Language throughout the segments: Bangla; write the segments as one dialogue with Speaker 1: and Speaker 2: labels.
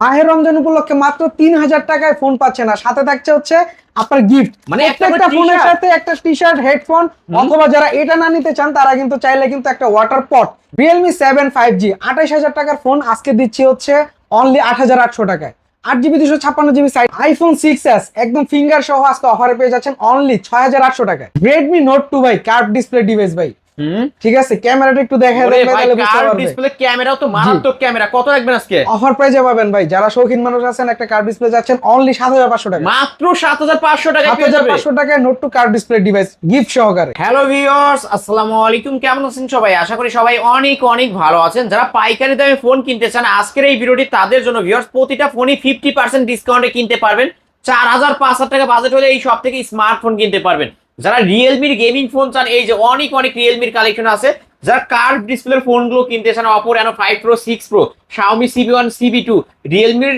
Speaker 1: মাহের রমজান উপলক্ষে মাত্র ৩,০০০ টাকায় ফোন পাচ্ছে না, সাথে থাকছে হচ্ছে আপনার গিফট,
Speaker 2: মানে
Speaker 1: একটা ফোনের সাথে একটা টি শার্ট, হেডফোন, অথবা যারা এটা না নিতে চান তারা কিন্তু চাইলে কিন্তু একটা ওয়াটার পট। রিয়েলমি 7 5G ২৮,০০০ টাকার ফোন আজকে দিচ্ছি হচ্ছে অনলি ৮,৮০০ টাকায়। 8 GB 256 GB size iPhone 6s একদম ফিঙ্গার সহ আজকে অফারে পেয়ে যাচ্ছেন অনলি ৬,৮০০ টাকায়। রেডমি নোট 2 ভাই, কার্ভ ডিসপ্লে ডিভাইস ভাই। ঠিক আছে, ক্যামেরাটা একটু দেখা দেন ভাই, তাহলে বুঝতে পারবেন।
Speaker 2: ডিসপ্লে ক্যামেরাও তো মারাত্মক ক্যামেরা, কত রাখবেন আজকে?
Speaker 1: অফার প্রাইজে পাবেন ভাই, যারা শৌখিন মানুষ আছেন একটা কার্ভ ডিসপ্লে যাচ্ছেন অনলি ৭৫০০ টাকা।
Speaker 2: মাত্র ৭৫০০ টাকা পেয়ে যাবে।
Speaker 1: ৭৫০০ টাকায় note 2 curve display device gift সহকারে।
Speaker 2: হ্যালো ভিউয়ার্স, আসসালামু আলাইকুম। কেমন আছেন সবাই? আশা করি সবাই অনেক অনেক ভালো আছেন। যারা পাইকারি দামে ফোন কিনতে চান, আজকের এই ভিডিওটি তাদের জন্য। ভিউয়ার্স, প্রতিটা ফোনই 50% ডিসকাউন্টে কিনতে পারবেন। ৪,০০০-৫,০০০ টাকা বাজেট হলে এই সব থেকে স্মার্টফোন কিনতে পারবেন। যারা রিয়েলমির গেমিং ফোন চান, এই যে অনেক অনেক রিয়েলমির কালেকশন আছে। যারা কার্ভ ডিসপ্লের ফোনগুলো কিনতে চান, Oppo Reno 5 pro 6 pro, Xiaomi CB1 CB2, রিয়েলমির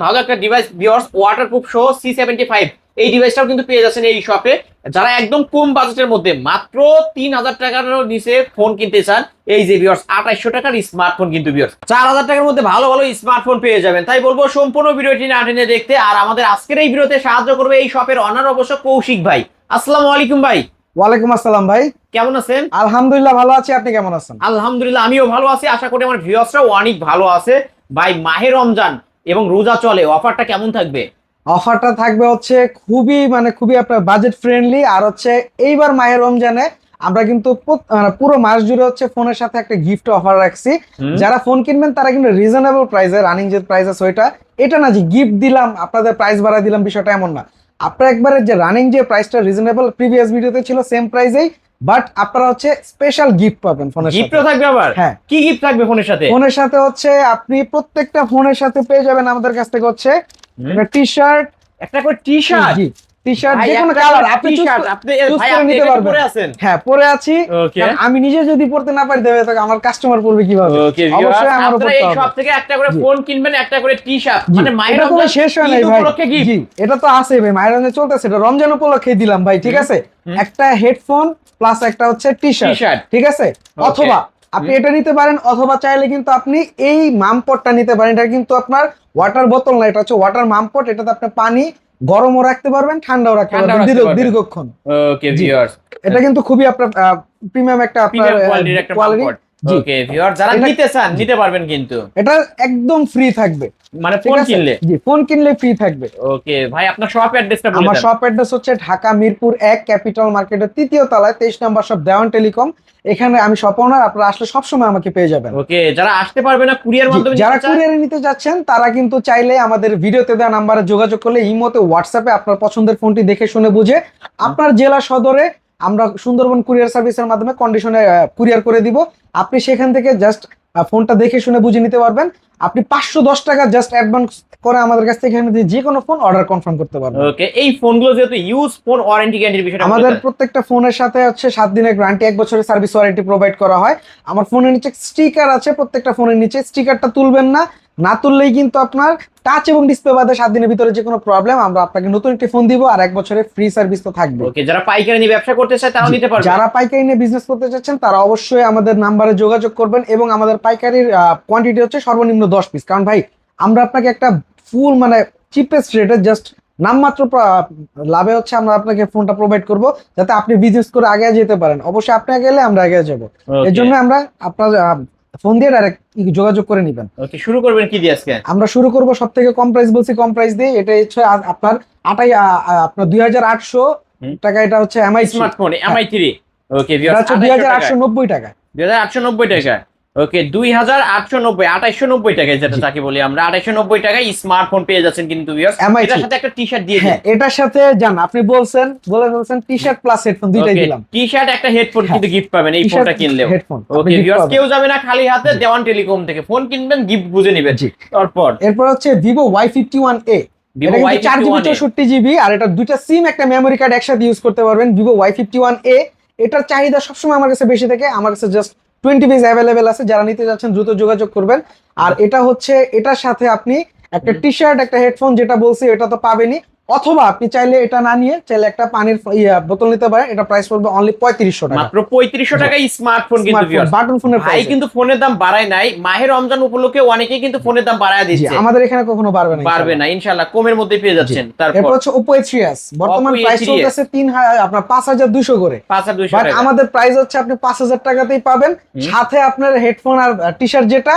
Speaker 2: ভালো একটা ডিভাইস ভিউয়ার্স, ওয়াটারপ্রুফ সহ C75, এই ডিভাইসটাও কিন্তু পেয়ে যাচ্ছেন এই শপে। যারা একদম কম বাজেটের মধ্যে মাত্র ৩,০০০ টাকার নিচে ফোন কিনতে চান, এই যে ভিউয়ার্স ২৮০০ টাকার স্মার্টফোন কিন্তু ভিউয়ার্স ৪,০০০ টাকার মধ্যে ভালো ভালো স্মার্টফোন পেয়ে যাবেন। তাই বলবো সম্পূর্ণ ভিডিওটি না টেনে দেখতে। আর আমাদের আজকের এই ভিডিওতে সাহায্য করবে এই শপের অনার অবশ্য কৌশিক ভাই। আসসালামু আলাইকুম ভাই।
Speaker 1: ওয়ালাইকুম আসসালাম ভাই,
Speaker 2: কেমন আছেন?
Speaker 1: আলহামদুলিল্লাহ ভালো আছি, আপনি কেমন আছেন?
Speaker 2: আলহামদুলিল্লাহ আমিও ভালো আছি, আশা করি আমার ভিউয়ার্সরাও অনেক ভালো আছে। ভাই, মাহে রমজান এবং রোজা চলে, অফারটা কেমন থাকবে?
Speaker 1: অফারটা থাকবে হচ্ছে খুবই আপনার বাজেট ফ্রেন্ডলি। আর হচ্ছে এইবার মাহের রমজানে আমরা কিন্তু পুরো মাস জুড়ে হচ্ছে ফোনের সাথে একটা গিফট অফার রাখছি। যারা ফোন কিনবেন তারা কিন্তু রিজনেবল প্রাইসে, রানিং যে প্রাইস আছে ওইটা, এটা না যে গিফট দিলাম আপনাদের প্রাইস বাড়াই দিলাম, বিষয়টা এমন না। আপনার একবারে যে রানিং যে প্রাইসটা রিজনেবল প্রিভিয়াস ভিডিওতে ছিল সেম প্রাইসেই, বাট আপনারা হচ্ছে স্পেশাল গিফট পাবেন ফোনের সাথে।
Speaker 2: গিফটও থাকবে আবার?
Speaker 1: হ্যাঁ।
Speaker 2: কি গিফট থাকবে ফোনের সাথে?
Speaker 1: ফোনের সাথে হচ্ছে আপনি প্রত্যেকটা ফোনের সাথে পেয়ে যাবেন আমাদের কাছ থেকে হচ্ছে টি শার্ট,
Speaker 2: একটা করে টি শার্ট।
Speaker 1: টি শার্ট
Speaker 2: ভাই,
Speaker 1: যে কোনো
Speaker 2: একটা
Speaker 1: কালার
Speaker 2: করে
Speaker 1: আপনি
Speaker 2: t-shirt,
Speaker 1: চুজ
Speaker 2: ভাই,
Speaker 1: করে
Speaker 2: আপনি
Speaker 1: নিতে
Speaker 2: এটা কি
Speaker 1: পারবেন।
Speaker 2: পরে আছেন?
Speaker 1: হ্যাঁ, পরে আছি।
Speaker 2: ওকে।
Speaker 1: কারণ আমি নিজে যদি পড়তে না পারি দেবে তাহলে আমার কাস্টমার পড়বে কিভাবে?
Speaker 2: ওকে
Speaker 1: অবশ্যই
Speaker 2: ভিউয়ার্স,
Speaker 1: আমারও
Speaker 2: আপনারা
Speaker 1: পড়তে
Speaker 2: এই
Speaker 1: হবে।
Speaker 2: সব থেকে একটা করে
Speaker 1: জি।
Speaker 2: ফোন কিনবেন, একটা করে টি শার্ট,
Speaker 1: জি,
Speaker 2: মানে মায়ের
Speaker 1: এটা কোনো
Speaker 2: রমজান
Speaker 1: শেষ হয় নাই
Speaker 2: ঈদ
Speaker 1: ভাই।
Speaker 2: উপলক্ষে গিফট।
Speaker 1: জি, এটা তো আছে ভাই, মায়ের রমজান চলতেছে, এটা রমজান উপলক্ষে দিলাম ভাই, ঠিক আছে। একটা হেডফোন প্লাস একটা হচ্ছে টি শার্ট,
Speaker 2: টি-শার্ট।
Speaker 1: ঠিক আছে। অথবা আপনি এটা নিতে পারেন, অথবা চাইলে কিন্তু আপনি এই মামপটটা নিতে পারেন। এটা কিন্তু আপনার ওয়াটার বোতল না, এটা হচ্ছে ওয়াটার মামপট। এটাতে আপনি পানি গরমও রাখতে পারবেন, ঠান্ডাও রাখতে পারবেন দীর্ঘক্ষণ।
Speaker 2: ওকে
Speaker 1: জি,
Speaker 2: ভিউয়ার্স,
Speaker 1: এটা কিন্তু খুবই আপনার প্রিমিয়াম একটা আপনার
Speaker 2: প্রিমিয়াম কোয়ালিটির একটা
Speaker 1: কোয়ালিটি।
Speaker 2: মামপট।
Speaker 1: জি,
Speaker 2: ওকে ভিউয়ার্স, যারা
Speaker 1: এটা-
Speaker 2: নিতে চান নিতে পারবেন কিন্তু,
Speaker 1: এটা একদম ফ্রি থাকবে,
Speaker 2: মানে
Speaker 1: ঠিক
Speaker 2: ফোন
Speaker 1: আছে?
Speaker 2: কিনলে।
Speaker 1: জি, ফোন কিনলে ফ্রি থাকবে।
Speaker 2: ওকে ভাই, আপনার শপ অ্যাড্রেসটা বলে
Speaker 1: আমার
Speaker 2: দেন।
Speaker 1: শপ অ্যাড্রেস হচ্ছে ঢাকা মিরপুর 1 ক্যাপিটাল মার্কেটের ৩য় তলায় 23 নম্বর শপ, দেওয়ান টেলিকম। এখানে আমি শপ ওনার, আপনারা আসলে সবসময় আমাকে পেয়ে যাবেন।
Speaker 2: ওকে, যারা আসতে পারবে না কুরিয়ার
Speaker 1: জি,
Speaker 2: মাধ্যমে
Speaker 1: যারা
Speaker 2: নিতে চান,
Speaker 1: কুরিয়ারে নিতে যাচ্ছেন তারা কিন্তু চাইলে আমাদের ভিডিওতে দেওয়া নাম্বারে যোগাযোগ করলে ইমোতে হোয়াটসঅ্যাপে আপনার পছন্দের ফোনটি দেখে শুনে বুঝে আপনার জেলা সদরে আমরা সুন্দরবন কুরিয়ার সার্ভিসের মাধ্যমে কন্ডিশনে কুরিয়ার করে দিব। আপনি সেখান থেকে জাস্ট ফোনটা দেখে শুনে বুঝে নিতে পারবেন। আপনি 510 টাকা জাস্ট অ্যাডভান্স করে আমাদের কাছ থেকে এখানে যে কোনো ফোন অর্ডার কনফার্ম করতে পারবেন।
Speaker 2: ওকে, এই ফোনগুলো যেহেতু ইউজ ফোন, ওয়ারেন্টি গ্যারান্টির বিষয়টা
Speaker 1: আমাদের
Speaker 2: বলে দেন।
Speaker 1: প্রত্যেকটা ফোনের সাথে হচ্ছে 7 দিনের গ্যারান্টি, 1 বছরের সার্ভিস ওয়ারেন্টি প্রোভাইড করা হয়। আমার ফোনের নিচে স্টিকার আছে, প্রত্যেকটা ফোনের নিচে স্টিকারটা তুলবেন না, না তুললেই কিন্তু আপনার টাচ এবং ডিসপ্লে বাদে 7 দিনের ভিতরে যে কোনো প্রবলেম আমরা আপনাকে নতুন একটি ফোন দিব, আর 1 বছরের ফ্রি সার্ভিস তো থাকবে।
Speaker 2: ওকে, যারা পাইকারি নিয়ে ব্যবসা করতে চায় তারাও নিতে পারবে।
Speaker 1: যারা পাইকারি নিয়ে বিজনেস করতে চাচ্ছেন তারা অবশ্যই আমাদের নাম্বারে যোগাযোগ করবেন, এবং আমাদের পাইকারির কোয়ান্টিটি হচ্ছে সর্বনিম্ন 10 পিস। কারণ ভাই, আমরা আপনাকে একটা ফুল চিপেস্ট রেটে জাস্ট নামমাত্র লাভে হচ্ছে আমরা আপনাকে ফোনটা প্রোভাইড করব, যাতে আপনি বিজনেস করে আগে যেতে পারেন। অবশ্যই আপনি আগে গেলে আমরা আগে যাব,
Speaker 2: Okay.
Speaker 1: এর জন্য আমরা আপনার ফোন দিয়ে ডাইরেক্ট যোগাযোগ করে নেবেন।
Speaker 2: ওকে, শুরু করবেন কি দিয়ে আজকে?
Speaker 1: আমরা শুরু করব সব থেকে কম প্রাইস, বলছি কম প্রাইস দিয়ে। এটা হচ্ছে আপনার আপনার 2800 টাকা। এটা হচ্ছে এমআই
Speaker 2: স্মার্টফোন MI3। ওকে
Speaker 1: এটা
Speaker 2: ভিউয়ার্স,
Speaker 1: হচ্ছে 2890 টাকা।
Speaker 2: 2890 টাকা। ওকে, 2890, 2890 টাকায়, যেটা তাকে বলি আমরা 2890 টাকায় স্মার্টফোন পেয়ে যাচ্ছেন কিন্তু ভিউয়ার্স।
Speaker 1: MI3
Speaker 2: এটার সাথে একটা টি শার্ট দিয়ে দিন।
Speaker 1: হ্যাঁ, এটার সাথে জান আপনি বলছেন টি শার্ট প্লাস হেডফোন দুইটাই দিলাম।
Speaker 2: টি শার্ট, একটা হেডফোন কিন্তু গিফট পাবেন এই
Speaker 1: T-shirt,
Speaker 2: ফোনটা কিনলেও।
Speaker 1: headphone আপনি
Speaker 2: ওকে
Speaker 1: gift
Speaker 2: ভিউয়ার্স,
Speaker 1: পাবেন।
Speaker 2: কেউ যাবে না খালি হাতে, দেওয়ান টেলিকম থেকে ফোন কিনবেন, গিফট বুঝে নেবেন।
Speaker 1: জি।
Speaker 2: তারপর
Speaker 1: এরপর হচ্ছে ভিভো Y51a।
Speaker 2: Vivo
Speaker 1: এটা কিন্তু 4GB
Speaker 2: Y51a
Speaker 1: 64GB, আর এটা দুইটা সিম একটা মেমোরি কার্ড একসাথে ইউজ করতে পারবেন। ভিভো Y51a, এটার চাহিদা সবসময় আমার কাছে বেশি থাকে। আমার কাছে জাস্ট 20 পিস অ্যাভেলেবেল আছে, যারা নিতে যাচ্ছেন দ্রুত যোগাযোগ করবেন। আর এটা হচ্ছে, এটার সাথে আপনি একটা টি শার্ট, একটা হেডফোন যেটা বলছি এটা তো পাবেনই, অথবা আপনি চাইলে এটা না নিয়ে চাইলে একটা পানির বোতল নিতে পারেন, এটা প্রাইস পড়বে অনলি 3500 টাকা।
Speaker 2: মাত্র 3500 টাকায় স্মার্টফোন কিন্তু viewers।
Speaker 1: বাটন ফোনের
Speaker 2: ভাই কিন্তু ফোনের দাম বাড়ায় নাই, মাহে রমজান উপলক্ষে অনেকেই কিন্তু ফোনের দাম বাড়ায় দিচ্ছে।
Speaker 1: আমাদের এখানে কখনো বাড়বে না,
Speaker 2: বাড়বে না ইনশাআল্লাহ, কমের মধ্যে পেয়ে যাচ্ছেন।
Speaker 1: এরপর
Speaker 2: তারপর
Speaker 1: হচ্ছে Oppo A3s, বর্তমান
Speaker 2: Oppo
Speaker 1: প্রাইস
Speaker 2: A3s
Speaker 1: চলতেছে 5200 করে।
Speaker 2: 5200
Speaker 1: বাট
Speaker 2: টাকা।
Speaker 1: আমাদের প্রাইস হচ্ছে আপনি 5000 টাকাতেই পাবেন, সাথে আপনার হেডফোন আর টি-শার্ট যেটা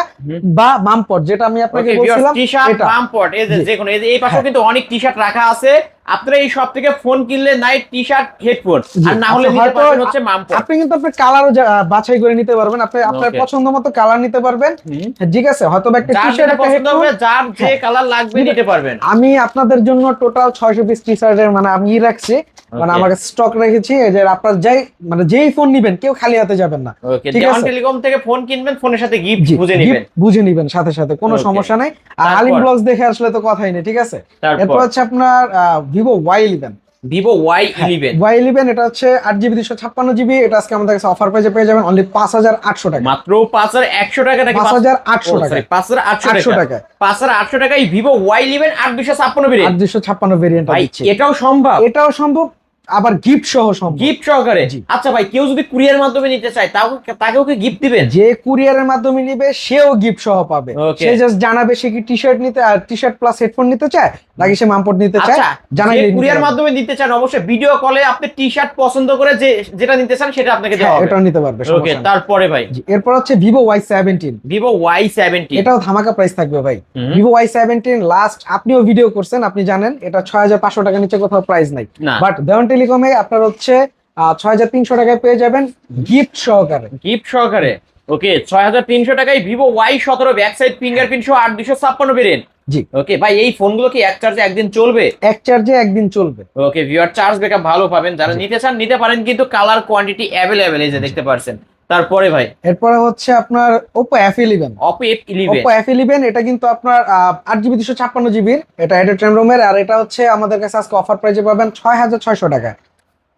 Speaker 1: বা মামপট যেটা আমি আপনাকে বলছিলাম
Speaker 2: টি-শার্ট
Speaker 1: এটা।
Speaker 2: বাম্পট এই যে কোনো এই পাশেও কিন্তু অনেক টি-শার্ট রাখা আছে। আপনারা এই সব থেকে ফোন কিনলে নাইট টি-শার্ট হেডফোন, আর না হলে নিতে পারবেন হচ্ছে মামপট।
Speaker 1: আপনি কিন্তু আপনার কালারও বাছাই করে নিতে পারবেন, আপনি আপনার পছন্দ মতো কালার নিতে পারবেন, ঠিক আছে? হয়তো একটা টি-শার্ট একটা হেডফোন,
Speaker 2: যার যে কালার লাগবে নিতে পারবেন।
Speaker 1: আমি আপনাদের জন্য টোটাল 600 পিস টি-শার্টের মানে আমি রাখছি, মানে আমার স্টক রেখেছি, যে আপনার যেই ফোন নিবেন কেউ খালি হাতে যাবেন না, ঠিক
Speaker 2: দেওয়ান
Speaker 1: আছে?
Speaker 2: টেলিকম থেকে ফোন কিনবেন, ফোনের সাথে গিফট
Speaker 1: বুঝে নিবেন সাথে সাথে, কোনো সমস্যা নাই। আর আলিম ব্লগস দেখে আসলে তো কথাই নেই, ঠিক আছে? এরপর হচ্ছে আপনার Vivo Y11।
Speaker 2: Vivo Y11,
Speaker 1: Y11 এটা হচ্ছে 8GB 256GB, এটা আজকে আমাদের কাছে অফার প্রাইসে পেয়ে যাবেন অনলি 5800 টাকা।
Speaker 2: মাত্র 5100 টাকা নাকি
Speaker 1: 5800 টাকা,
Speaker 2: 5800 টাকা, 5800 টাকায় ভিভো Y11 8256 ভেরিয়েন্ট,
Speaker 1: 8256 ভেরিয়েন্ট
Speaker 2: ভাই
Speaker 1: দিচ্ছি।
Speaker 2: এটাও সম্ভব,
Speaker 1: এটাও সম্ভব, আবার গিফট সহ সম্ভব,
Speaker 2: গিফট সহকারে। আচ্ছা ভাই, কেউ যদি কুরিয়ার মাধ্যমে নিতে চায় তাকেও কি গিফট দিবেন?
Speaker 1: যে কুরিয়ারের মাধ্যমে নিবে সেও গিফট সহ পাবে। সে জাস্ট জানাবে সে কি টি-শার্ট নিতে আর টি-শার্ট প্লাস হেডফোন নিতে চায় নাকি সে মামপট নিতে চায়, জানাইলে
Speaker 2: কুরিয়ার মাধ্যমে নিতে চান অবশ্যই ভিডিও কলে আপনি টি-শার্ট পছন্দ করে যেটা নিতে চান সেটা আপনাকে দেওয়া হবে,
Speaker 1: এটাও নিতে পারবে।
Speaker 2: ওকে, তারপরে ভাই
Speaker 1: এরপর হচ্ছে ভিভো Y17।
Speaker 2: ভিভো Y17
Speaker 1: এটাও ধামাকা প্রাইস থাকবে ভাই। ভিভো Y17 লাস্ট আপনিও ভিডিও করছেন, আপনি জানেন এটা 6500 টাকার নিচে কোথাও প্রাইস নাই, বাট দেওয়ান টেলিকমে আপনার হচ্ছে 6300 টাকায় পেয়ে যাবেন গিফট সহকারে।
Speaker 2: ওকে, 6300 টাকায় Vivo Y17 back side fingerprint সহ 8256 ভেরিয়েন্ট।
Speaker 1: জি
Speaker 2: ওকে ভাই, এই ফোনগুলো কি এক চার্জে একদিন চলবে?
Speaker 1: এক চার্জে একদিন চলবে।
Speaker 2: ওকে ভিউয়ার, চার্জ ব্যাকআপ ভালো পাবেন, যারা নিতে চান নিতে পারেন, কিন্তু কালার কোয়ান্টিটি अवेलेबल এই যে দেখতে পাচ্ছেন। তারপরে ভাই
Speaker 1: এরপরে হচ্ছে আপনার Oppo F11। Oppo F11 এটা কিন্তু আপনার 8GB 256GB, এটা হেডেড র্যাম রোমের, আর এটা হচ্ছে আমাদের কাছে আজকে অফার প্রাইসে পাবেন 6600 টাকা।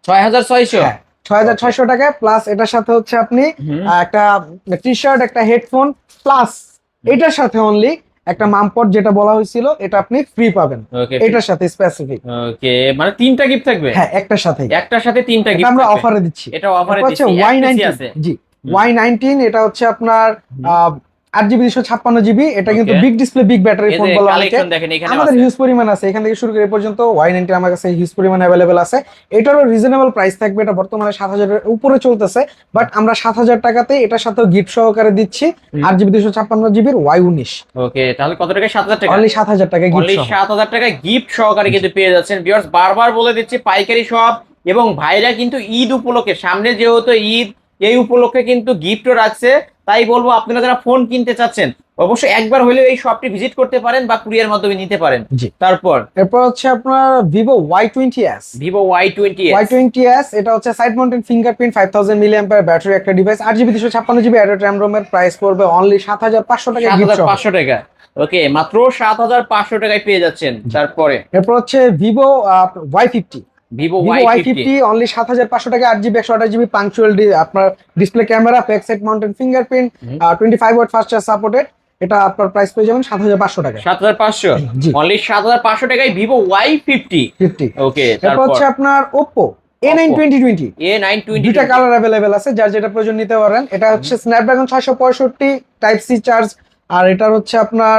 Speaker 2: 6600,
Speaker 1: 6600 টাকায়, প্লাস এটার সাথে হচ্ছে আপনি একটা টি-শার্ট, একটা হেডফোন, প্লাস এটার সাথে অনলি একটা মামপট যেটা বলা হয়েছিল এটা আপনি ফ্রি পাবেন এটার সাথে স্পেসিফিক।
Speaker 2: ওকে, মানে তিনটা গিফট থাকবে?
Speaker 1: হ্যাঁ, একটার সাথে
Speaker 2: তিনটা গিফট
Speaker 1: আমরা অফারে দিচ্ছি।
Speaker 2: এটা অফারে দিচ্ছি।
Speaker 1: Y19, জি Y19 এটা হচ্ছে আপনার 8GB 256GB, এটা কিন্তু big display big battery phone বলা হয়। আমাদের হিউজ পরিমাণ আছে, এখান থেকে শুরু করে এই পর্যন্ত Y19 আমার কাছে হিউজ পরিমাণ अवेलेबल আছে। এটারও রিজনেবল প্রাইস থাকবে, এটা বর্তমানে 7000 এর উপরে চলতেছে, বাট আমরা 7000 টাকাতে এটার সাথেও গিফট সহকারে দিচ্ছি 8GB 256GB Y19।
Speaker 2: ওকে, তাহলে কত টাকা? 7000 টাকা,
Speaker 1: অনলি 7000 টাকা গিফট,
Speaker 2: অনলি 7000 টাকা গিফট সহকারে কিন্তু পেয়ে যাচ্ছেন। ভিউয়ার্স, বারবার বলে দিচ্ছি পাইকারি শপ, এবং ভাইরা কিন্তু ঈদ উপলক্ষে, সামনে যেহেতু ঈদ, এই উপলক্ষে কিন্তু গিফটও রাখছে। তাই বলবো আপনারা যারা ফোন কিনতে চাচ্ছেন অবশ্যই একবার হলেও এই শপটি ভিজিট করতে পারেন বা কুরিয়ার মাধ্যমে নিতে পারেন। এরপর
Speaker 1: হচ্ছে আপনার ভিভো Y20s। এটা হচ্ছে side mounted fingerprint 5000 mAh battery একটা device, 8GB 256GB android RAM রোমের, প্রাইস পড়বে অনলি 7500 টাকা।
Speaker 2: 7500 টাকা, ওকে, মাত্র 7500 টাকায় পেয়ে যাচ্ছেন।
Speaker 1: এরপর হচ্ছে Vivo Y50।
Speaker 2: Vivo
Speaker 1: Y50 only 7500 টাকা, 8GB 128GB পাঞ্চুয়াল আপনার display camera, back side mounted fingerprint, 25 watt fast charge supported, এটা আপনার প্রাইস পেয়ে যাবেন 7500 টাকা।
Speaker 2: 7500, অনলি 7500 টাকায় ভিভো Y50। ওকে,
Speaker 1: তারপর হচ্ছে আপনার Oppo A9 2020। দুইটা কালার अवेलेबल আছে, যার যেটা প্রয়োজন নিতে পারেন। এটা হচ্ছে স্ন্যাপড্রাগন 665 টাইপ সি চার্জ, আর এটা হচ্ছে আপনার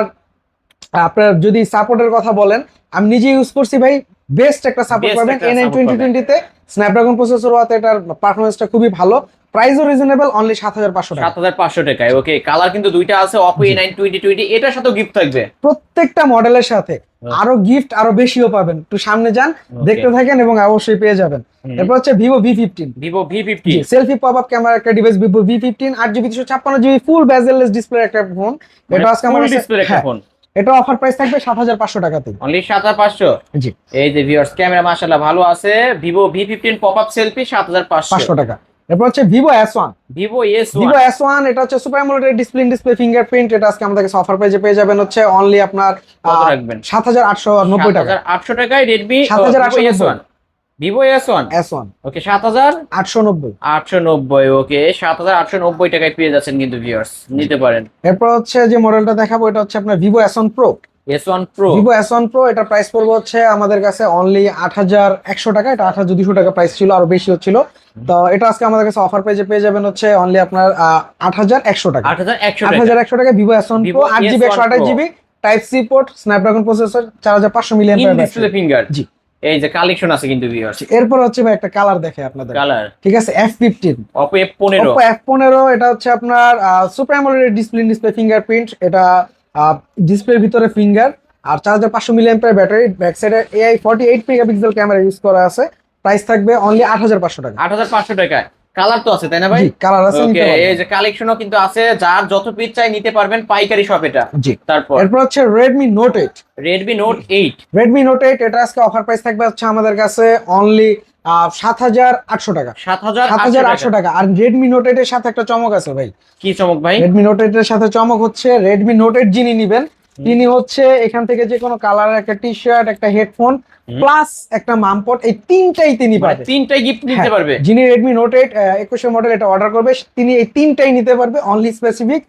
Speaker 1: যদি সাপোর্টের কথা বলেন, আমি নিজে ইউজ করছি ভাই, বেস্ট একটা সাপোর্ট পাবেন A9 2020 তে। স্ন্যাপড্রাগন প্রসেসর হওয়াতে এটার পারফরম্যান্সটা খুবই ভালো, প্রাইসও রিজনেবল, অনলি 7500 টাকা।
Speaker 2: 7500 টাকায়। ওকে, কালার কিন্তু দুইটা আছে, Oppo A9 2020, এটার সাথেও গিফট থাকবে
Speaker 1: প্রত্যেকটা মডেলের সাথে, আরো গিফট আরো বেশিও পাবেন। একটু সামনে যান, দেখতে থাকেন এবং অবশ্যই পেয়ে যাবেন। এরপর হচ্ছে Vivo V50। Selfie pop up camera একটা device, Vivo V15, 8GB 256GB full bezelless display একটা ফোন। এটা আজকে আমার ডিসপ্লে একটা ফোন, এটা অফার প্রাইস থাকবে 7500 টাকাতে,
Speaker 2: অনলি 7500। জি, এই যে ভিউয়ার্স, ক্যামেরা মাশাআল্লাহ ভালো আছে, Vivo V15 pop up selfie 7500
Speaker 1: টাকা। এরপর হচ্ছে ভিভো S1। এটা হচ্ছে সুপার অ্যামোলেড ডিসপ্লে ফিঙ্গারপ্রিন্ট, এটা আজকে আমাদের কাছে অফার প্রাইসে পেয়ে যাবেন হচ্ছে অনলি আপনার 7890 টাকা।
Speaker 2: 7800 টাকায় রেডমি
Speaker 1: 7890
Speaker 2: ভিভো S1। ওকে, 7890। ওকে, 7890 টাকায় পেয়ে যাচ্ছেন কিন্তু ভিউয়ার্স, নিতে পারেন।
Speaker 1: এরপর হচ্ছে যে মডেলটা দেখাবো, এটা হচ্ছে আপনার Vivo S1 Pro।
Speaker 2: S1 Pro
Speaker 1: Vivo S1 Pro এটা প্রাইস পড়বে হচ্ছে আমাদের কাছে অনলি ৮১০০ টাকা, এটা ৮২০০ টাকা প্রাইস ছিল, আরো বেশি হচ্ছিল। তো এটা আজকে আমাদের কাছে অফার পেজে পেয়ে যাবেন হচ্ছে অনলি আপনার ৮১০০ টাকা।
Speaker 2: 8100 টাকা
Speaker 1: ৮১০০ টাকা Vivo S1 Pro,
Speaker 2: Vivo
Speaker 1: 8GB
Speaker 2: S1
Speaker 1: 128GB type C port, Snapdragon processor, 4500
Speaker 2: in
Speaker 1: mAh
Speaker 2: display finger.
Speaker 1: জি।
Speaker 2: এই যে কালেকশন আছে কিন্তু ভিউয়ার্স,
Speaker 1: এরপর হচ্ছে ভাই একটা কালার দেখে আপনাদের,
Speaker 2: কালার
Speaker 1: ঠিক আছে, F15
Speaker 2: Oppo F15
Speaker 1: Oppo F15 এটা হচ্ছে আপনার সুপার অ্যামোলেড ডিসপ্লে ফিঙ্গারপ্রিন্ট, এটা ডিসপ্লের ভিতরে ফিঙ্গার, আর 4500 mAh ব্যাটারি, ব্যাক সাইডে AI 48 মেগাপিক্সেল ক্যামেরা ইউজ করা আছে। প্রাইস থাকবে অনলি 8500 টাকা।
Speaker 2: 8500 টাকায়। কালার তো আছে তাই না ভাই?
Speaker 1: জি, কালার আছে, নিতে
Speaker 2: ওকে,
Speaker 1: পারবেন।
Speaker 2: এই যে কালেকশনও কিন্তু আছে, যার যত পিস চাই নিতে পারবেন পাইকারি শপ এটা।
Speaker 1: জি।
Speaker 2: তারপর
Speaker 1: এরপর হচ্ছে Redmi Note 8
Speaker 2: Redmi Note 8
Speaker 1: Redmi Note 8 এটা আজকে অফার প্রাইস থাকবে হচ্ছে আমাদের কাছে অনলি 7800 টাকা।
Speaker 2: 7800
Speaker 1: টাকা। আর Redmi Note 8 এর সাথে একটা চমক আছে ভাই।
Speaker 2: কি চমক ভাই?
Speaker 1: Redmi Note 8 এর সাথে চমক হচ্ছে Redmi Note 8 যিনি নিবেন তিনি হচ্ছে এখান থেকে যে কোনো কালারের একটা টি শার্ট, একটা হেডফোন প্লাস একটা মামপট, এই তিনটাই তিনি পাবেন।
Speaker 2: তিনটাই গিফট নিতে
Speaker 1: হ্যাঁ,
Speaker 2: পারবে।
Speaker 1: যিনি Redmi Note 8 21 মডেল এটা অর্ডার করবে তিনি এই তিনটাই নিতে পারবে অনলি স্পেসিফিক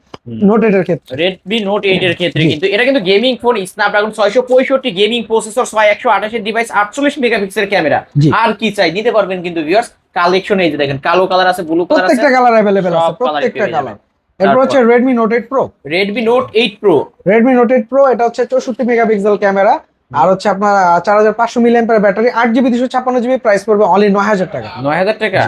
Speaker 1: Note 8 এর ক্ষেত্রে।
Speaker 2: Redmi Note 8 এর ক্ষেত্রে
Speaker 1: জি।
Speaker 2: কিন্তু এটা কিন্তু gaming phone, Snapdragon 665 gaming processor, 6128 এর ডিভাইস, 48 মেগাপিক্সেল ক্যামেরা।
Speaker 1: জি।
Speaker 2: আর কি চাই নিতে পারবেন কিন্তু ভিউয়ার্স। কালেকশন এই যে দেখেন, কালো কালার আছে, ব্লু কালার আছে,
Speaker 1: প্রত্যেকটা কালার अवेलेबल আছে,
Speaker 2: সব colour
Speaker 1: প্রত্যেকটা
Speaker 2: পেয়ে
Speaker 1: কালার।
Speaker 2: যাবেন।
Speaker 1: এরপর হচ্ছে Redmi Note 8 Pro
Speaker 2: Redmi Note 8 Pro
Speaker 1: Redmi Note 8 Pro এটা হচ্ছে 64 মেগাপিক্সেল ক্যামেরা, আর হচ্ছে আপনার 4500 mAh battery, 8GB 256GB, price পড়বে অনলি 9000 টাকা।
Speaker 2: 9000 টাকা,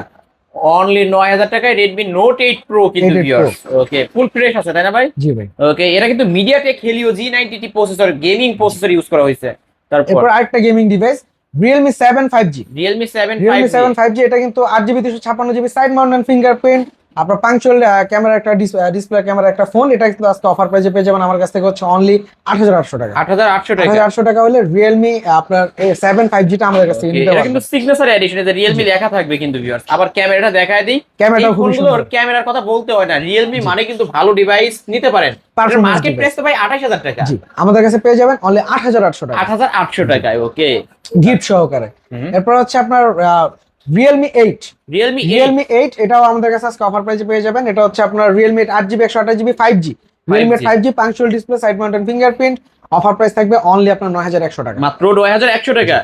Speaker 2: অনলি 9000 টাকায় Redmi Note 8 Pro কিন্তু
Speaker 1: 8 Pro।
Speaker 2: ভিউয়ার্স। ওকে, ফুল ফ্রেশ আছে তাই না ভাই?
Speaker 1: জি ভাই।
Speaker 2: ওকে, এটা কিন্তু MediaTek Helio G90T processor, gaming processor use করা হয়েছে। তারপর
Speaker 1: এরপর আরেকটা gaming device Realme 7 5G
Speaker 2: Realme 7
Speaker 1: Realme 7
Speaker 2: 5G।
Speaker 1: 5G এটা কিন্তু 8GB 256GB side mounted fingerprint, আপনার পাঞ্চুয়াল ক্যামেরা, একটা ডিসপ্লে ক্যামেরা, একটা ফোন। এটা কিন্তু আজকে অফার প্রাইসে পেয়ে যাবেন আমার কাছ থেকে হচ্ছে অনলি 8800 টাকা।
Speaker 2: 8800 টাকা।
Speaker 1: 8800 টাকা হলে Realme আপনার 7 5G টা আমাদের কাছ থেকে
Speaker 2: Okay,
Speaker 1: নিতে
Speaker 2: এটা
Speaker 1: পারবেন।
Speaker 2: কিন্তু সিগনেচার এডিশন, এতে Realme লেখা থাকবে কিন্তু ভিউয়ার্স। আবার ক্যামেরাটা দেখায় দিই,
Speaker 1: ক্যামেরাটাও
Speaker 2: এই
Speaker 1: খুবই
Speaker 2: ফোনগুলোর
Speaker 1: সুন্দর।
Speaker 2: ক্যামেরার কথা বলতে হয় না, Realme মানে কিন্তু ভালো ডিভাইস নিতে পারেন।
Speaker 1: Performance
Speaker 2: market
Speaker 1: device।
Speaker 2: প্রাইস তো ভাই 28000 টাকা।
Speaker 1: জি, আমাদের কাছে পেয়ে যাবেন অনলি 8800 টাকা
Speaker 2: 8800 টাকায়। ওকে,
Speaker 1: গিফট সহকারে।
Speaker 2: হুম।
Speaker 1: এরপর হচ্ছে আপনার Realme 8
Speaker 2: Realme 8
Speaker 1: Realme 8 এটাও আমাদের কাছে আজকে অফার প্রাইসে পেয়ে যাবেন। এটা হচ্ছে আপনার Realme 8 8GB 128GB 5G Realme
Speaker 2: 5G
Speaker 1: 5G punctual display, side mounted fingerprint. Offer price থাকবে অনলি আপনার 9100 টাকা।
Speaker 2: মাত্র 9100 টাকা।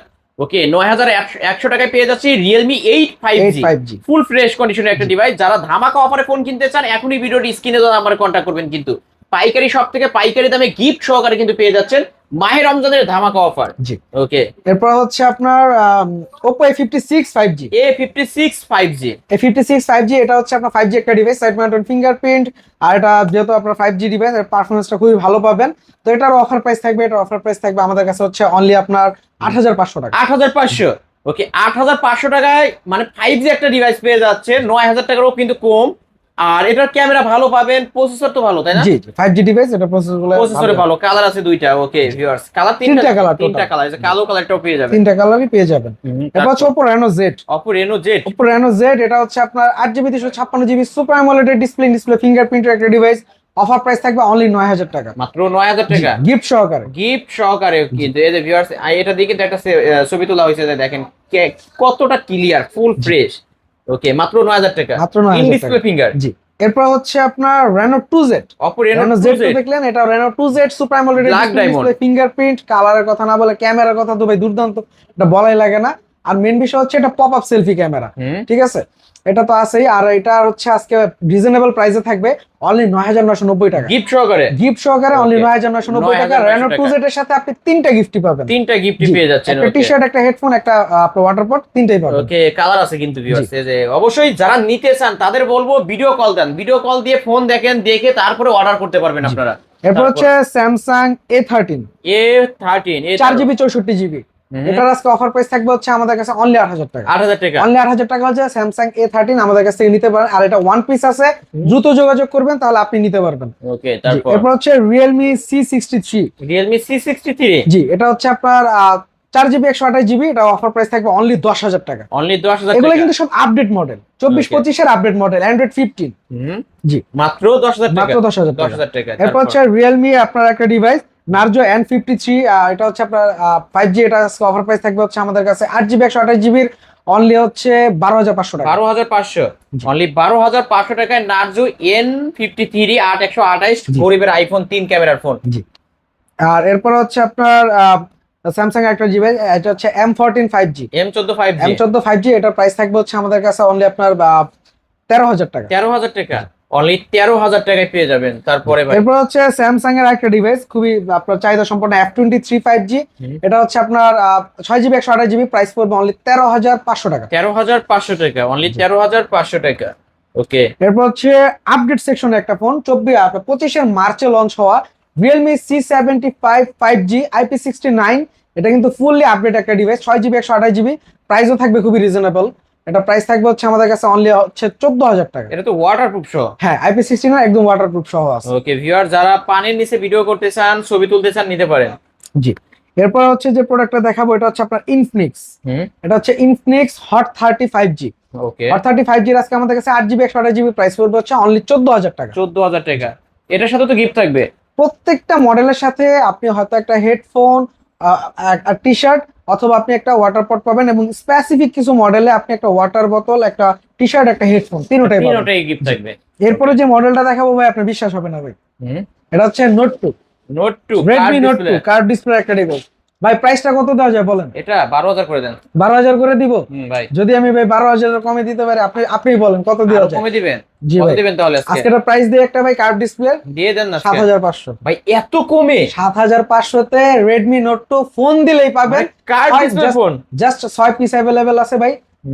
Speaker 2: ওকে, 9100 টাকায় পেয়ে যাচ্ছি Realme 8 5G
Speaker 1: 8 5G
Speaker 2: full fresh কন্ডিশনের একটা ডিভাইস। যারা ধামাকা অফারে ফোন কিনতে চান এখনই ভিডিওটি স্ক্রিনে দেওয়া নাম্বারে কন্ট্যাক্ট করবেন। কিন্তু পাইকারি শপ থেকে পাইকারি দামে গিফট সহকারে কিন্তু পেয়ে যাচ্ছেন মাহে রমজানের ধামাকা অফার।
Speaker 1: জি।
Speaker 2: ওকে,
Speaker 1: এরপর হচ্ছে আপনার Oppo A56 5G
Speaker 2: A56 5G
Speaker 1: A56 5G এটা হচ্ছে আপনার 5G একটা ডিভাইস, সাইড মাউন্টেড ফিঙ্গারপ্রিন্ট, আর এটা যেহেতু আপনার 5G ডিভাইস এর পারফরম্যান্সটা খুবই ভালো পাবেন। তো এটার অফার প্রাইস থাকবে, এটার অফার প্রাইস থাকবে আমাদের কাছে হচ্ছে অনলি আপনার 8500 টাকা।
Speaker 2: 8500। ওকে, 8500 টাকায় মানে 5G একটা ডিভাইস পেয়ে যাচ্ছে, 9000 টাকারও কিন্তু কম। আর এটার ক্যামেরা ভালো পাবেন, প্রসেসর তো ভালো তাই না?
Speaker 1: জি, 5G ডিভাইস, এটা প্রসেসরগুলো
Speaker 2: প্রসেসরে ভালো, কালার আছে দুইটা। ওকে ভিউয়ার্স, কালার
Speaker 1: তিনটা colour
Speaker 2: তিনটা
Speaker 1: total।
Speaker 2: কালার, এই যে কালো কালারটাও পেয়ে যাবেন।
Speaker 1: তিনটা কালারই পেয়ে যাবেন। এরপর হচ্ছে Oppo Reno Z
Speaker 2: Oppo Reno Z
Speaker 1: Oppo Reno Z এটা হচ্ছে আপনার 8GB 256GB super AMOLED display ফিঙ্গারপ্রিন্টের একটা ডিভাইস। অফার প্রাইস থাকবে অনলি 9000 টাকা,
Speaker 2: মাত্র 9000 টাকা
Speaker 1: গিফট সহকারে।
Speaker 2: গিফট সহকারে। কিন্তু এই যে ভিউয়ার্স, এটা দিয়ে কিন্তু একটা ছবি তোলা হয়েছে, যে দেখেন কতটা ক্লিয়ার, ফুল ফ্রেশ। ওকে, মাত্র 9000 টাকা,
Speaker 1: মাত্র 9000
Speaker 2: ইন
Speaker 1: টাকা।
Speaker 2: Display finger.
Speaker 1: জি। এরপর হচ্ছে আপনার Reno 2Z
Speaker 2: Oppo Reno
Speaker 1: Reno Z
Speaker 2: 2Z
Speaker 1: তো দেখলেন, এটা Reno 2Z super AMOLED
Speaker 2: Black
Speaker 1: display
Speaker 2: diamond।
Speaker 1: Fingerprint. কালারের কথা না বলে ক্যামেরার কথা তো ভাই দুর্দান্ত, এটা বলাই লাগে না। আর মেন বিষয় হচ্ছে এটা পপ আপ সেলফি ক্যামেরা, ঠিক আছে, এটা তো আছেই। আর এটা হচ্ছে আজকে রিজনেবল প্রাইসে থাকবে অনলি 9990 টাকা,
Speaker 2: গিফট সহকারে।
Speaker 1: গিফট সহকারে অনলি
Speaker 2: Okay।
Speaker 1: 9990 টাকা।
Speaker 2: 9990
Speaker 1: Reno 2Z এর সাথে আপনি তিনটা গিফটই পাবেন,
Speaker 2: তিনটা গিফট
Speaker 1: জি,
Speaker 2: পেয়ে যাচ্ছেন।
Speaker 1: একটা টি শার্ট, একটা হেডফোন, একটা আপনার ওয়াটার পট, তিনটাই পাবেন।
Speaker 2: ওকে, কালার আছে কিন্তু ভিউয়ার্স। এই যে অবশ্যই যারা নিতে চান তাদের বলবো ভিডিও কল দেন, ভিডিও কল দিয়ে ফোন দেখেন, দেখে তারপরে অর্ডার করতে পারবেন আপনারা।
Speaker 1: এরপর হচ্ছে Samsung A13
Speaker 2: A13
Speaker 1: 4GB 64GB এটার আজকে অফার প্রাইস থাকবে হচ্ছে আমাদের কাছে অনলি 8000 টাকা।
Speaker 2: 8000 টাকা।
Speaker 1: অনলি 8000 টাকা হচ্ছে Samsung A13 আমাদের কাছ থেকে নিতে পারেন। আর এটা ওয়ান পিস আছে, দ্রুত যোগাযোগ করবেন তাহলে আপনি নিতে পারবেন।
Speaker 2: ওকে,
Speaker 1: জি,
Speaker 2: তারপর
Speaker 1: এরপর হচ্ছে Realme C63
Speaker 2: Realme C63
Speaker 1: জি, এটা হচ্ছে আপনার 4GB 128GB, এটা অফার প্রাইস থাকবে অনলি 10000 টাকা।
Speaker 2: অনলি 10000
Speaker 1: এগুলো
Speaker 2: টাকা।
Speaker 1: কিন্তু সব আপডেট মডেল, 24-25 এর আপডেট মডেল, Android 15। জি,
Speaker 2: মাত্র 10000 টাকা।
Speaker 1: মাত্র 10000 টাকা।
Speaker 2: 10000 টাকা।
Speaker 1: এরপর হচ্ছে Realme আপনার একটা ডিভাইস Narzo N53, এটা হচ্ছে আপনার 5G, এটা অফার প্রাইস থাকবে হচ্ছে আমাদের কাছে 8GB 128GB অনলি হচ্ছে 12500 টাকা।
Speaker 2: 12500, অনলি 12500 টাকায় Narzo N53 8128 গরিবের আইফোন 3 ক্যামেরার ফোন।
Speaker 1: জি। আর এরপর হচ্ছে আপনার স্যামসাং একটা ডিভাইস, এটা হচ্ছে M14 5G।
Speaker 2: M14 5G
Speaker 1: M14 5G এটার প্রাইস থাকবে হচ্ছে আমাদের কাছে অনলি আপনার 13,000 টাকা।
Speaker 2: 13,000 টাকা, অনলি 13,000 টাকায় পেয়ে যাবেন। তারপরে ভাই
Speaker 1: এরপর হচ্ছে স্যামসাং এর একটা ডিভাইস খুবই আপনার চাহিদা সম্পন্ন F23 5G। এটা হচ্ছে আপনার 6GB 128GB, প্রাইস পড়বে অনলি 13,500 টাকা।
Speaker 2: 13,500 টাকা, অনলি 13,500 টাকা। ওকে,
Speaker 1: এরপর হচ্ছে আপডেট সেকশনে একটা ফোন 25 মার্চে লঞ্চ হওয়া Realme C75 5G IP69। এটা কিন্তু ফুললি আপডেট একটা ডিভাইস, 6GB 128GB, প্রাইসও থাকবে খুবই রিজনেবল। এটা প্রাইস থাকবে হচ্ছে আমাদের কাছে অনলি হচ্ছে 14,000 টাকা।
Speaker 2: এটা তো ওয়াটারপ্রুফ সহ।
Speaker 1: হ্যাঁ, IP69 একদম ওয়াটারপ্রুফ সহ আছে।
Speaker 2: ওকে ভিউয়ার, যারা পানির নিচে ভিডিও করতে চান, ছবি তুলতে চান, নিতে পারেন।
Speaker 1: জি, এরপর হচ্ছে যে প্রোডাক্টটা দেখাবো এটা হচ্ছে আপনার ইনফিনিক্স।
Speaker 2: হুম,
Speaker 1: এটা হচ্ছে ইনফিনিক্স হট 30 5G।
Speaker 2: ওকে,
Speaker 1: হট 30 5G আজকে আমাদের কাছে 8GB 128GB, প্রাইস পড়বে হচ্ছে অনলি 14,000 টাকা।
Speaker 2: 14,000 টাকা। এটার সাথে তো গিফট থাকবে।
Speaker 1: প্রত্যেকটা মডেলের সাথে আপনি হয়তো একটা হেডফোন, টি শার্ট, অথবা আপনি একটা ওয়াটার পট পাবেন, এবং স্পেসিফিক কিছু মডেলে আপনি একটা ওয়াটার বোতল, একটা টি শার্ট, একটা হেডফোন, তিনটাই পাবেন।
Speaker 2: তিনটাই গিফট থাকবে।
Speaker 1: এরপরে যে মডেলটা দেখাবো ভাই, আপনার বিশ্বাস হবে না ভাই,
Speaker 2: হুম,
Speaker 1: এটা হচ্ছে note 2,
Speaker 2: note 2
Speaker 1: Redmi note 2 curve display একটা ডিভাইস। ভাই প্রাইসটা কত দেওয়া যায় বলেন?
Speaker 2: এটা 12,000 করে দেন।
Speaker 1: 12,000 করে দিব।
Speaker 2: ভাই
Speaker 1: যদি আমি ভাই 12,000 কমে দিতে পারি, আপনিই বলেন কত দেওয়া
Speaker 2: আরো
Speaker 1: যায়?
Speaker 2: কমে দিবেন?
Speaker 1: জি
Speaker 2: কত
Speaker 1: ভাই,
Speaker 2: দিবেন তাহলে আজকে?
Speaker 1: আজকে একটা প্রাইস দিয়ে একটা ভাই কার্ভ ডিসপ্লে
Speaker 2: দিয়ে দেন না আজকে।
Speaker 1: 7,500।
Speaker 2: ভাই এত কমে?
Speaker 1: 7,500 তে রেডমি নোট 2 ফোন দিলেই পাবেন।
Speaker 2: Card display phone
Speaker 1: just 6 piece available আছে ভাই।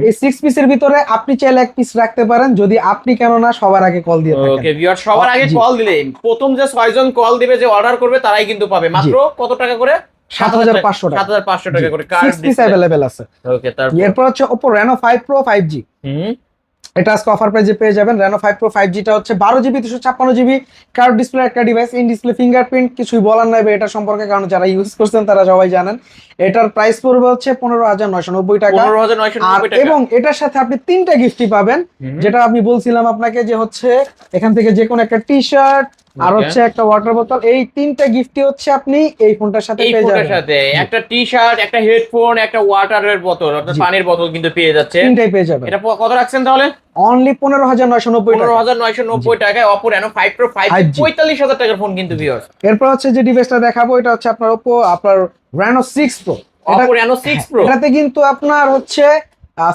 Speaker 1: এই 6 পিসের ভিতরে আপনি চাইলে এক পিস রাখতে পারেন, যদি আপনি কেন না সবার আগে কল দিয়ে থাকেন।
Speaker 2: ওকে ভিউয়ার, সবার আগে
Speaker 1: জি।
Speaker 2: কল দিলে প্রথম যে 6 জন কল দিবে, যে অর্ডার করবে, তারাই কিন্তু পাবে মাত্র কত টাকা করে?
Speaker 1: 7,500 টাকা।
Speaker 2: 7,500 টাকা করে কার্ড
Speaker 1: 6 পিস
Speaker 2: ডিসপ্লে।
Speaker 1: अवेलेबल আছে।
Speaker 2: ওকে, তারপর
Speaker 1: এরপর হচ্ছে Oppo Reno 5 Pro 5G।
Speaker 2: হুম,
Speaker 1: এটা আজকে অফার প্রাইসে পেয়ে যাবেন। Reno 5 Pro 5G টা হচ্ছে 12GB 256GB কার্ভ ডিসপ্লে একটা ডিভাইস। ইন ডিসপ্লে ফিঙ্গারপ্রিন্ট, কিছুই বলার নাই ভাই এটা সম্পর্কে, কারণ যারা ইউজ করছেন তারা সবাই জানেন। এটার প্রাইস পড়বে হচ্ছে 15,990 টাকা।
Speaker 2: 15,990 টাকা।
Speaker 1: এবং এটার সাথে আপনি তিনটা গিফটই পাবেন, যেটা আমি বলছিলাম আপনাকে, যে হচ্ছে এখান থেকে যে কোনো একটা টি শার্ট আর
Speaker 2: Okay.
Speaker 1: হচ্ছে একটা ওয়াটার বোতল, এই তিনটা গিফটই হচ্ছে আপনি এই ফোনটার সাথে
Speaker 2: এই
Speaker 1: পেয়ে
Speaker 2: ফোনের
Speaker 1: যাবেন।
Speaker 2: সাথে একটা টি শার্ট, একটা হেডফোন, একটা ওয়াটারের বোতল, অর্থাৎ
Speaker 1: জি।
Speaker 2: পানির বোতল কিন্তু পেয়ে যাচ্ছে।
Speaker 1: তিনটাই পেয়ে যাবেন
Speaker 2: এটা কত রাখছেন তাহলে?
Speaker 1: অনলি 15,990 টাকা।
Speaker 2: 15,990 টাকায় Oppo Reno 5 Pro 5G, 45,000 টাকার ফোন কিন্তু ভিউয়ার্স।
Speaker 1: এরপর হচ্ছে যে ডিভাইসটা দেখাবো, এটা হচ্ছে আপনার Oppo আপনার Reno 6 Pro।
Speaker 2: Oppo Reno 6 Pro
Speaker 1: এটাতে কিন্তু আপনার হচ্ছে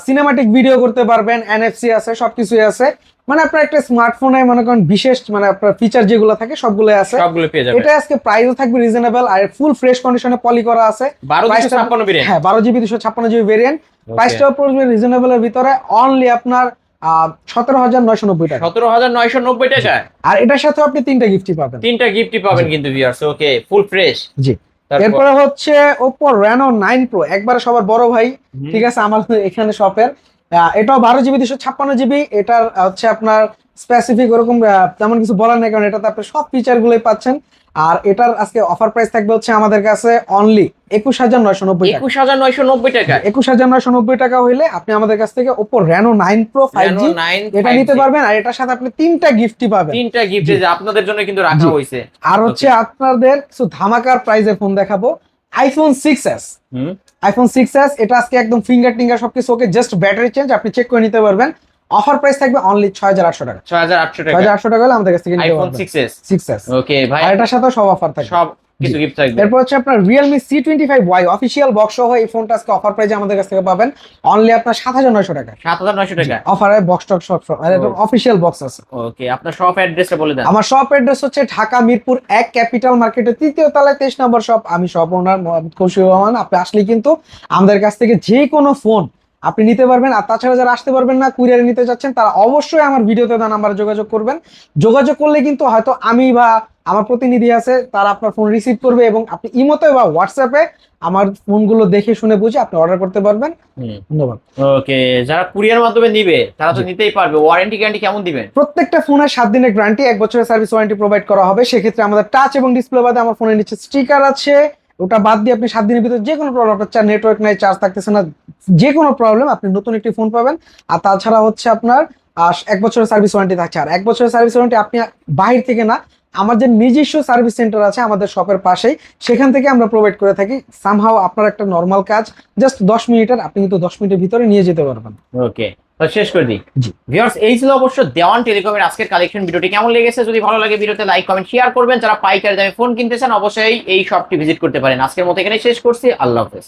Speaker 1: সিনেমাটিক ভিডিও করতে পারবেন, NFC আছে, সবকিছুই আছে। মানে আপনার একটা স্মার্টফোনে মনে করেন বিশেষ মানে আপনার ফিচার যেগুলো থাকে সবগুলোই আছে।
Speaker 2: সবগুলো পেয়ে যাবেন।
Speaker 1: এটা আজকে প্রাইসও থাকবে রিজনেবল, আর ফুল ফ্রেশ কন্ডিশনে পলি করা আছে।
Speaker 2: 12,256 ভেরিয়েন্ট।
Speaker 1: হ্যাঁ, 12GB 256GB ভেরিয়েন্ট। প্রাইসটাও পড়বে রিজনেবলের ভিতরে, অনলি আপনার 17,990 টাকা।
Speaker 2: 17,990 টাকা।
Speaker 1: আর এটার সাথে আপনি তিনটা গিফটই পাবেন।
Speaker 2: তিনটা গিফটই পাবেন কিন্তু ভিউয়ার্স। ওকে, ফুল ফ্রেশ।
Speaker 1: জি।
Speaker 2: তারপর?
Speaker 1: এরপরে হচ্ছে Oppo Reno 9 Pro, একবারে সবার বড় ভাই, ঠিক আছে, আমার এখানে শপের। এটাও 12GB 256GB। এটার হচ্ছে আপনার স্পেসিফিক ওরকম তেমন কিছু বলার নেই, কারণ এটাতে আপনি সব ফিচার গুলোই পাচ্ছেন। আর এটার আজকে অফার প্রাইস থাকবে হচ্ছে আমাদের কাছে অনলি 21,990 টাকা।
Speaker 2: 21,990 টাকা।
Speaker 1: 21,990 টাকা হইলে আপনি আমাদের কাছ থেকে Oppo Reno 9 Pro 5G
Speaker 2: Reno 9
Speaker 1: এটা
Speaker 2: 5G
Speaker 1: নিতে পারবেন। আর এটার সাথে আপনি তিনটা গিফটই পাবেন।
Speaker 2: তিনটা গিফট যে আপনাদের জন্য কিন্তু রাখা
Speaker 1: জি।
Speaker 2: হয়েছে।
Speaker 1: আর হচ্ছে আপনাদের কিছু ধামাকার প্রাইজের ফোন দেখাবো, iPhone 6s।
Speaker 2: হুম,
Speaker 1: iPhone 6s এটা আজকে একদম ফিঙ্গার টিঙ্গার সবকিছু ওকে, জাস্ট ব্যাটারি চেঞ্জ আপনি চেক করে নিতে পারবেন। অফার প্রাইস থাকবে অনলি 6,800 টাকা।
Speaker 2: 6,800 টাকা
Speaker 1: 6,800 টাকা হলে আমাদের কাছ থেকে নিতে
Speaker 2: iPhone
Speaker 1: পারবেন
Speaker 2: 6s।
Speaker 1: 6s।
Speaker 2: ওকে ভাই,
Speaker 1: আর এটার সাথে সব অফার থাকবে,
Speaker 2: সব কিছু গিফট থাকবে।
Speaker 1: এরপর হচ্ছে আপনার Realme C25Y অফিশিয়াল বক্স সহ এই ফোনটা আজকে অফার প্রাইসে আমাদের কাছ থেকে পাবেন অনলি আপনার 7,900 টাকা।
Speaker 2: 7,900 টাকা।
Speaker 1: অফারে বক্স টক সব অফিশিয়াল বক্স আছে।
Speaker 2: ওকে, আপনার শপ অ্যাড্রেসটা বলে দেন।
Speaker 1: আমার শপ অ্যাড্রেস হচ্ছে ঢাকা মিরপুর 1 ক্যাপিটাল মার্কেটের 3য় তলায় 23 নম্বর শপ। আমি শপ ওনার মোহাম্মদ কৌশিক রহমান। আপনি আসলে কিন্তু আমাদের কাছ থেকে যে কোনো ফোন আপনি নিতে পারবেন। আর তাছাড়া যারা আসতে পারবেন না, কুরিয়ারে নিতে চাচ্ছেন, তারা অবশ্যই আমার ভিডিওতে দেওয়া নাম্বারে যোগাযোগ করবেন। যোগাযোগ করলে কিন্তু হয়তো আমি বা আমার প্রতিনিধি আছে, তারা আপনার ফোন রিসিভ করবে, এবং আপনি ইমোতে বা হোয়াটসঅ্যাপে আমার ফোনগুলো দেখে শুনে বুঝে আপনি অর্ডার করতে পারবেন। ধন্যবাদ।
Speaker 2: ওকে, যারা কুরিয়ার মাধ্যমে নিবে তারা তো নিতেই পারবে। ওয়ারেন্টি গ্যারান্টি কেমন দিবেন?
Speaker 1: প্রত্যেকটা ফোনের 7 দিনের গ্যারান্টি, 1 বছরের সার্ভিস ওয়ারেন্টি প্রোভাইড করা হবে। সেক্ষেত্রে আমাদের টাচ এবং ডিসপ্লে বাদে আমার ফোনের নিচে স্টিকার আছে, ওটা বাদ দিয়ে আপনি 7 দিনের ভিতরে যে কোনো প্রবলেম, আপনার নেটওয়ার্ক নাই, চার্জ থাকতেছে না, যে কোনো প্রবলেম, আপনি নতুন একটি ফোন পাবেন। আর তাছাড়া হচ্ছে আপনার 1 বছরের সার্ভিস ওয়ারেন্টি থাকছে। আর 1 বছরের সার্ভিস ওয়ারেন্টি আপনি বাহির থেকে না, আমাদের নিজস্ব সার্ভিস সেন্টার আছে আমাদের শপের পাশেই, সেখান থেকে আমরা প্রোভাইড করে থাকি। সামহাও আপনার একটা নর্মাল কাজ জাস্ট 10 মিনিটের, আপনি কিন্তু 10 মিনিটের ভিতরে নিয়ে যেতে পারবেন।
Speaker 2: ওকে, তো শেষ করে দিই।
Speaker 1: জি।
Speaker 2: ভিউয়ার্স, এই ছিল অবশ্য দেওয়ান টেলিকমের আজকের কালেকশন। ভিডিওটি কেমন লেগেছে যদি ভালো লাগে ভিডিওতে লাইক কমেন্ট শেয়ার করবেন। যারা পাইকারি দামে ফোন কিনতে চান অবশ্যই এই শপটি ভিজিট করতে পারেন। আজকের মতো এখানে শেষ করছি। আল্লাহ হাফেজ।